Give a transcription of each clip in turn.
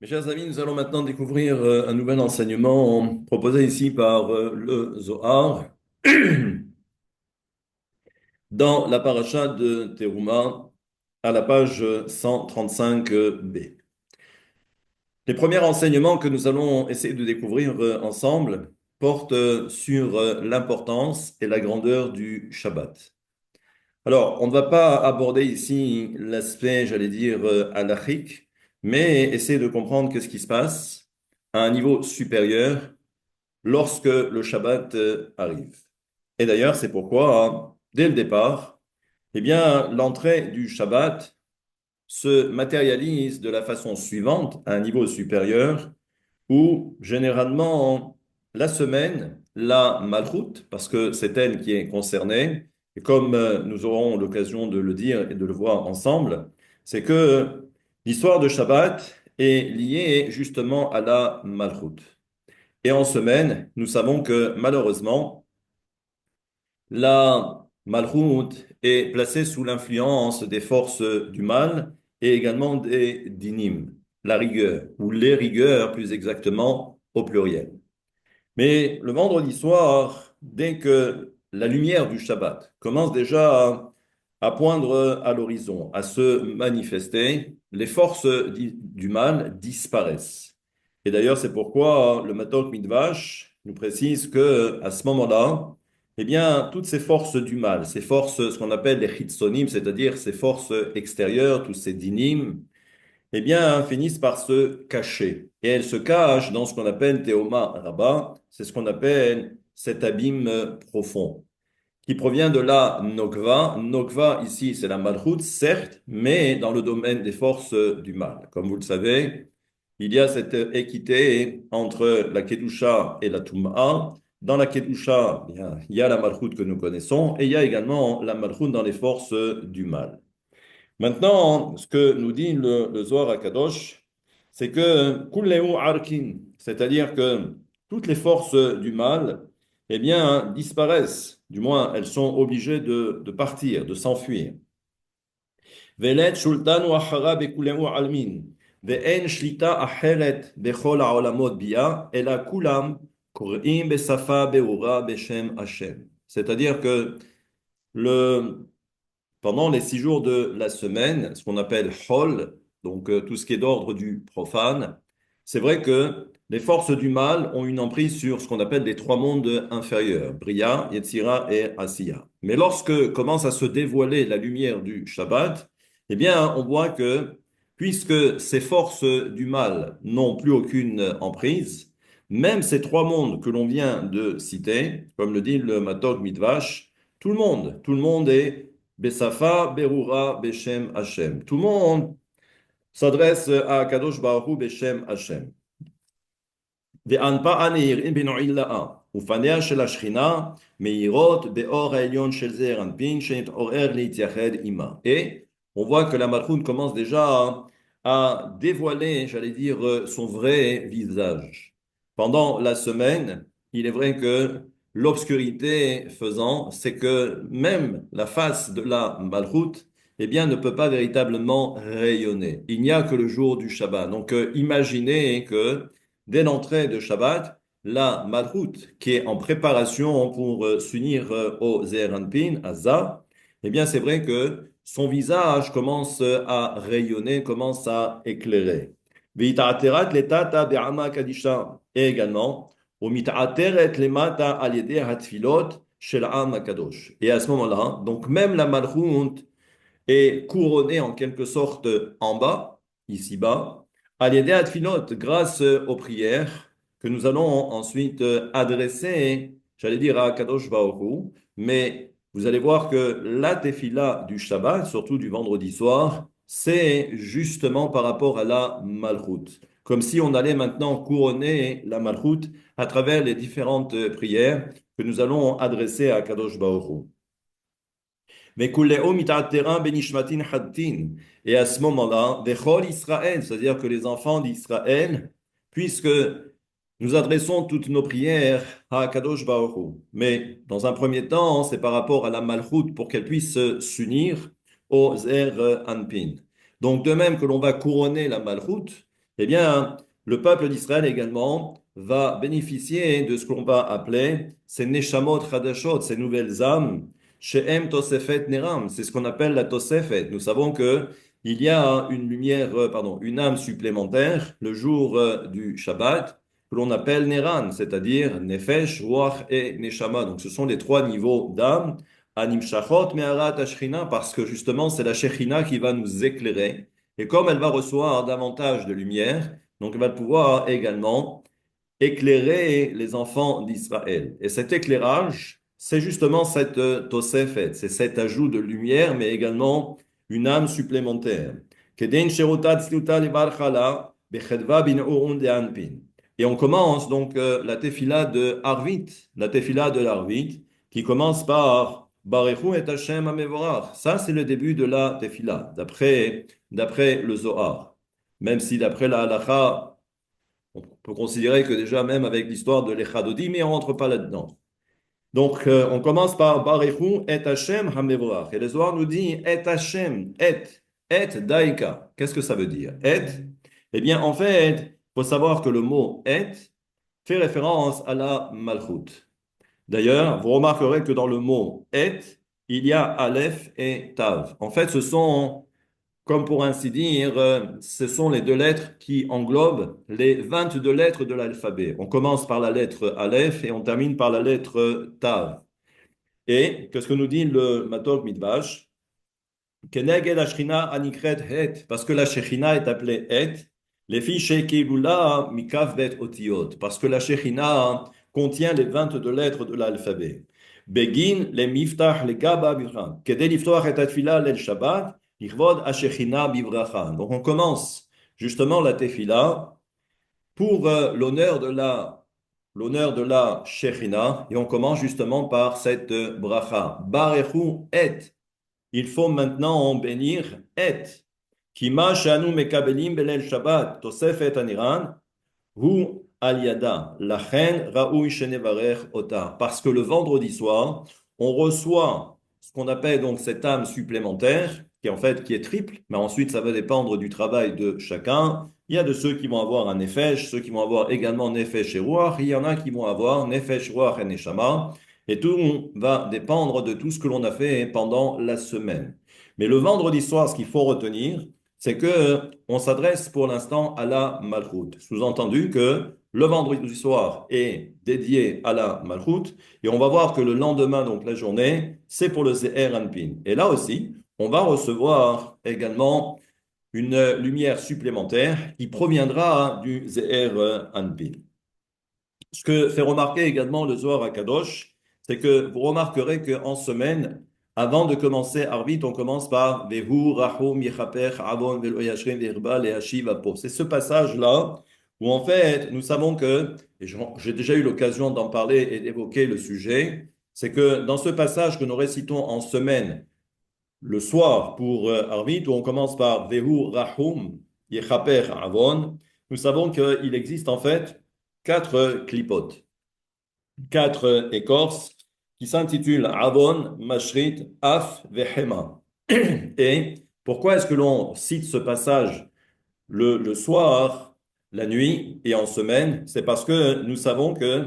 Mes chers amis, nous allons maintenant découvrir un nouvel enseignement proposé ici par le Zohar dans la paracha de Teruma à la page 135b. Les premiers enseignements que nous allons essayer de découvrir ensemble portent sur l'importance et la grandeur du Shabbat. Alors, on ne va pas aborder ici l'aspect, j'allais dire, halachique, mais essayer de comprendre qu'est-ce qui se passe à un niveau supérieur lorsque le Shabbat arrive. Et d'ailleurs, c'est pourquoi, dès le départ, eh bien, l'entrée du Shabbat se matérialise de la façon suivante, à un niveau supérieur, où généralement, la semaine, la Malchut, parce que c'est elle qui est concernée, et comme nous aurons l'occasion de le dire et de le voir ensemble, c'est que l'histoire de Shabbat est liée justement à la Malchut. Et en semaine, nous savons que malheureusement, la Malchut est placée sous l'influence des forces du mal et également des dinim, la rigueur, ou les rigueurs plus exactement au pluriel. Mais le vendredi soir, dès que la lumière du Shabbat commence déjà à poindre à l'horizon, à se manifester, les forces du mal disparaissent. Et d'ailleurs, c'est pourquoi le Matok Midvash nous précise que à ce moment-là, eh bien, toutes ces forces du mal, ces forces, ce qu'on appelle les chitsonim, c'est-à-dire ces forces extérieures, tous ces dinim, eh bien, finissent par se cacher. Et elles se cachent dans ce qu'on appelle Théoma Rabba, c'est ce qu'on appelle cet abîme profond, qui provient de la Nokva. Nokva, ici, c'est la Malchut, certes, mais dans le domaine des forces du mal. Comme vous le savez, il y a cette équité entre la Kedusha et la Tum'a. Dans la Kedusha, il y a la Malchut que nous connaissons, et il y a également la Malchut dans les forces du mal. Maintenant, ce que nous dit le Zohar HaKadosh, c'est que Kulleu Arkin, c'est-à-dire que toutes les forces du mal, eh bien, disparaissent. Du moins, elles sont obligées de partir, de s'enfuir. Velet shultan wa hara bekuleu almin. Ve'en shlita acheret bechol ha'olamot bia, ela kulam kor'im besafa be'ura beshem Hashem. C'est-à-dire que le pendant les 6 jours de la semaine, ce qu'on appelle Hol, donc tout ce qui est d'ordre du profane, c'est vrai que les forces du mal ont une emprise sur ce qu'on appelle les trois mondes inférieurs, Bria, Yetzira et Asiya. Mais lorsque commence à se dévoiler la lumière du Shabbat, eh bien, on voit que puisque ces forces du mal n'ont plus aucune emprise, même ces trois mondes que l'on vient de citer, comme le dit le Matog Midvash, tout le monde est Besafa, Berura, Beshem, Hashem. Tout le monde s'adresse à Kadosh Baruch Hu, Beshem, Hashem. Ve'anpa anir in beno'illa'a. Ufanea shel השכינה מאירות באור העליון של זעיר אנפין שנתעורר להתייחד עימה. Et on voit que la Malchoute commence déjà à dévoiler, j'allais dire, son vrai visage. Pendant la semaine, il est vrai que l'obscurité faisant, c'est que même la face de la Malchoute, eh bien, ne peut pas véritablement rayonner. Il n'y a que le jour du Shabbat. Donc, imaginez que dès l'entrée de Shabbat, la Malchut, qui est en préparation pour s'unir au Zeir Anpin, à Za, eh bien, c'est vrai que son visage commence à rayonner, commence à éclairer. V'ita'aterat letata be'ama kadisha. Et également, u'mita'ateret lemata al yedei hatfilot shel ha'am hakadosh. Et à ce moment-là, donc même la Malchut est couronnée en quelque sorte en bas, ici-bas, à l'aider à Tfilot, grâce aux prières que nous allons ensuite adresser, j'allais dire à Kadosh Baruch Hu, mais vous allez voir que la tefila du Shabbat, surtout du vendredi soir, c'est justement par rapport à la Malchut. Comme si on allait maintenant couronner la Malchut à travers les différentes prières que nous allons adresser à Kadosh Baruch Hu. Mais kulleo mit'aterin benishmatin hattin. Et à ce moment-là, vechol Israël, c'est-à-dire que les enfants d'Israël, puisque nous adressons toutes nos prières à Kadosh Baruch Hu. Mais dans un premier temps, c'est par rapport à la Malchut pour qu'elle puisse s'unir au Zer Anpin. Donc de même que l'on va couronner la Malchut, eh bien, le peuple d'Israël également va bénéficier de ce qu'on va appeler ces neshamot chadashot, ces nouvelles âmes, she'em tosefet neram. C'est ce qu'on appelle la tosefet. Nous savons que il y a une lumière, pardon, une âme supplémentaire le jour du Shabbat que l'on appelle neran, c'est-à-dire nefesh, ruach et neshama. Donc, ce sont les trois niveaux d'âme. Anim shachot me'arat ashrina, parce que justement, c'est la Shekhinah qui va nous éclairer. Et comme elle va recevoir davantage de lumière, donc elle va pouvoir également éclairer les enfants d'Israël. Et cet éclairage, c'est justement cette tosefet, c'est cet ajout de lumière, mais également une âme supplémentaire. Keden sherotat tzluta levar chala, bechedva bin urun de anpin. Et on commence donc la tefila de Arvit, la tefila de l'Arvit, qui commence par Barechu et Hashem Amevorach. Ça, c'est le début de la tefila, d'après le Zohar. Même si d'après la halacha, on peut considérer que déjà, même avec l'histoire de l'Echadodi, mais on rentre pas là-dedans. Donc, on commence par Barechu et Hashem Hamevorach. Et le Zohar nous dit et Hashem, et Daika. Qu'est-ce que ça veut dire? Et, eh bien, en fait, il faut savoir que le mot et fait référence à la Malchut. D'ailleurs, vous remarquerez que dans le mot et, il y a Aleph et Tav. En fait, ce sont, comme pour ainsi dire, ce sont les deux lettres qui englobent les 22 lettres de l'alphabet. On commence par la lettre Aleph et on termine par la lettre Tav. Et qu'est-ce que nous dit le Matok Midvash? Keneged Ashrina Anikret Het, parce que la Shechina est appelée Het, les fiches Keilula Mikav Bet Otiot, parce que la Shechina contient les 22 lettres de l'alphabet. Begin les Miftah les Gaba Bivra, Kedel Iftoach et Atfila l'El Shabbat, Ichvod Ashechina Bivracha. Donc on commence justement la Tefila pour l'honneur de la Shechina, et on commence justement par cette bracha. Barechu Et. Il faut maintenant en bénir et. Kima shanu mekabelim belel Shabbat, tosefet aniran, hu aliada, lachen raoui shenevarech ota. Parce que le vendredi soir, on reçoit ce qu'on appelle donc cette âme supplémentaire, qui est triple, mais ensuite ça va dépendre du travail de chacun. Il y a de ceux qui vont avoir un nefesh, ceux qui vont avoir également nefesh et ruach, il y en a qui vont avoir nefesh, ruach et neshama. Et tout va dépendre de tout ce que l'on a fait pendant la semaine. Mais le vendredi soir, ce qu'il faut retenir, c'est que on s'adresse pour l'instant à la Malchut. Sous-entendu que le vendredi soir est dédié à la Malchut et on va voir que le lendemain, donc la journée, c'est pour le Zeher Anpin. Et là aussi, on va recevoir également une lumière supplémentaire qui proviendra du Zeher Anpin. Ce que fait remarquer également le Zohar à Kadosh, c'est que vous remarquerez qu'en semaine, avant de commencer Arvit, on commence par Vehu, Rahum, Yechaper, Avon, Velo Yashrim, Verbal et Hashiv Apo. C'est ce passage-là où en fait, nous savons que, et j'ai déjà eu l'occasion d'en parler et d'évoquer le sujet, c'est que dans ce passage que nous récitons en semaine, le soir pour Arvit, où on commence par Vehu, Rahum, Yechaper, Avon, nous savons qu'il existe en fait quatre clipotes, quatre écorces qui s'intitulent Avon, Mashrit, Af, Vehema. Et pourquoi est-ce que l'on cite ce passage le soir, la nuit et en semaine? C'est parce que nous savons que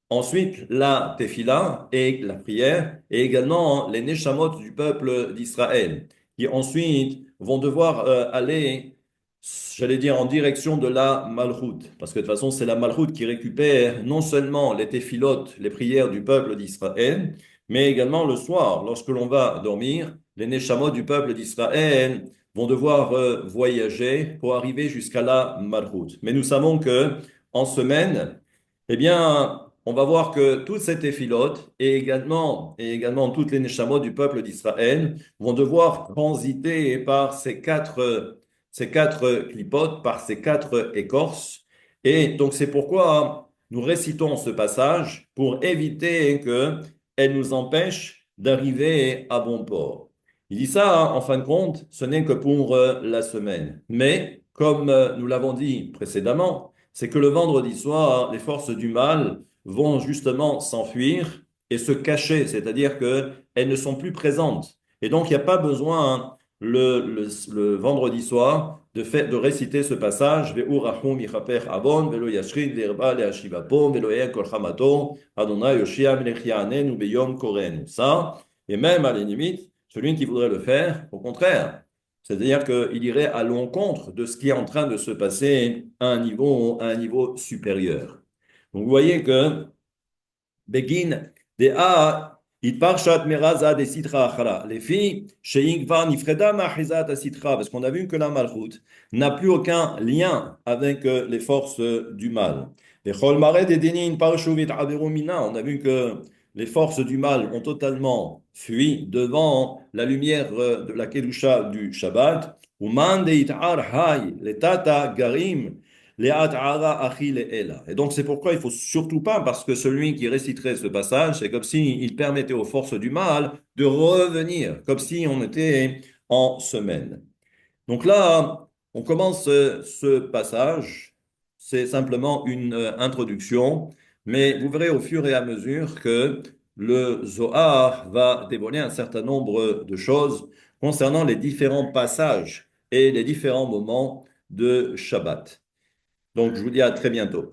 ensuite la tefila et la prière et également les neshamot du peuple d'Israël qui ensuite vont devoir aller, j'allais dire, en direction de la Malchut. Parce que de toute façon, c'est la Malchut qui récupère non seulement les téphilotes, les prières du peuple d'Israël, mais également le soir, lorsque l'on va dormir, les neshamot du peuple d'Israël vont devoir voyager pour arriver jusqu'à la Malchut. Mais nous savons que en semaine, eh bien, on va voir que toutes ces téphilotes et également toutes les neshamot du peuple d'Israël vont devoir transiter par ces quatre clipotes, par ces quatre écorces. Et donc, c'est pourquoi nous récitons ce passage pour éviter qu'elle nous empêche d'arriver à bon port. Il dit ça, hein, en fin de compte, ce n'est que pour la semaine. Mais, comme nous l'avons dit précédemment, c'est que le vendredi soir, les forces du mal vont justement s'enfuir et se cacher, c'est-à-dire qu'elles ne sont plus présentes. Et donc, il n'y a pas besoin le vendredi soir de réciter ce passage, Ve'u rachum yichaper avon, ve'lo yashrin l'herba le'ashivapom, ve'lo yen kol chamato, Adonai Yoshia melech ya'anenu beyom korenu. Ça, et même à la limite, celui qui voudrait le faire, au contraire, c'est-à-dire qu'il irait à l'encontre de ce qui est en train de se passer à un niveau supérieur. Donc vous voyez que Begin Dea Itparshat Meraza de Sitra Achara. Les filles, Sheingva Nifreda Mahizat Sitra, parce qu'on a vu que la Malchut n'a plus aucun lien avec les forces du mal. Les Cholmare de Denin Parshuvit Averumina, on a vu que les forces du mal ont totalement fui devant la lumière de la Kedusha du Shabbat. Uman de Itar Hay, les Tata Garim. Et donc c'est pourquoi il faut surtout pas, parce que celui qui réciterait ce passage, c'est comme s'il permettait aux forces du mal de revenir, comme si on était en semaine. Donc là, on commence ce passage, c'est simplement une introduction, mais vous verrez au fur et à mesure que le Zohar va dévoiler un certain nombre de choses concernant les différents passages et les différents moments de Shabbat. Donc, je vous dis à très bientôt.